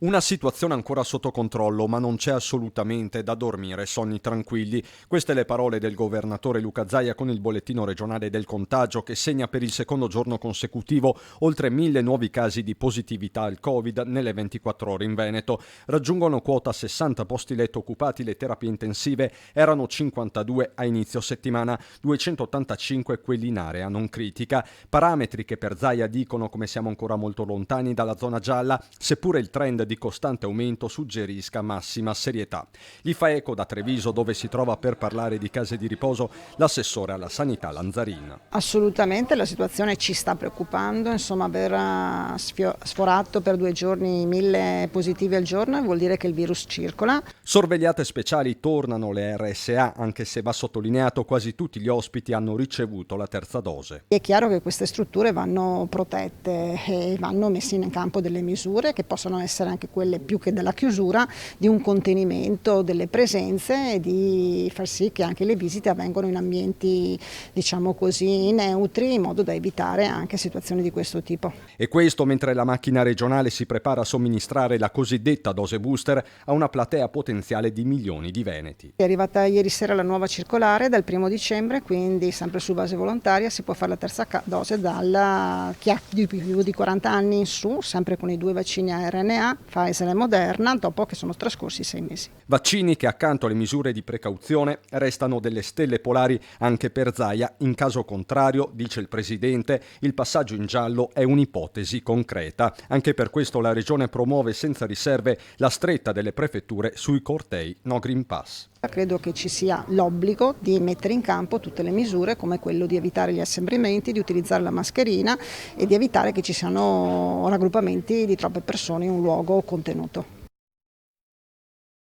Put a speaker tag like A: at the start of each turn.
A: Una situazione ancora sotto controllo, ma non c'è assolutamente da dormire sonni tranquilli. Queste le parole del governatore Luca Zaia con il bollettino regionale del contagio che segna per il secondo giorno consecutivo oltre 1000 nuovi casi di positività al Covid nelle 24 ore in Veneto. Raggiungono quota 60 posti letto occupati, le terapie intensive erano 52 a inizio settimana, 285 quelli in area non critica. Parametri che per Zaia dicono come siamo ancora molto lontani dalla zona gialla, seppure il trend di costante aumento suggerisca massima serietà. Gli fa eco da Treviso, dove si trova per parlare di case di riposo l'assessore alla sanità Lanzarin.
B: Assolutamente la situazione ci sta preoccupando, insomma aver sforato per 2 giorni 1000 positivi al giorno vuol dire che il virus circola.
A: Sorvegliate speciali tornano le RSA, anche se va sottolineato quasi tutti gli ospiti hanno ricevuto la terza dose.
B: È chiaro che queste strutture vanno protette e vanno messe in campo delle misure che possono essere anche quelle più che della chiusura, di un contenimento delle presenze e di far sì che anche le visite avvengano in ambienti, diciamo così, neutri, in modo da evitare anche situazioni di questo tipo.
A: E questo mentre la macchina regionale si prepara a somministrare la cosiddetta dose booster a una platea potenziale di milioni di veneti.
B: È arrivata ieri sera la nuova circolare dal 1° dicembre, quindi sempre su base volontaria si può fare la terza dose dal chi ha più di 40 anni in su, sempre con i 2 vaccini a RNA, Pfizer e Moderna, dopo che sono trascorsi 6 mesi.
A: Vaccini che accanto alle misure di precauzione restano delle stelle polari anche per Zaia. In caso contrario, dice il presidente, il passaggio in giallo è un'ipotesi concreta. Anche per questo la regione promuove senza riserve la stretta delle prefetture sui cortei no Green Pass.
B: Credo che ci sia l'obbligo di mettere in campo tutte le misure come quello di evitare gli assembramenti, di utilizzare la mascherina e di evitare che ci siano raggruppamenti di troppe persone in un luogo contenuto.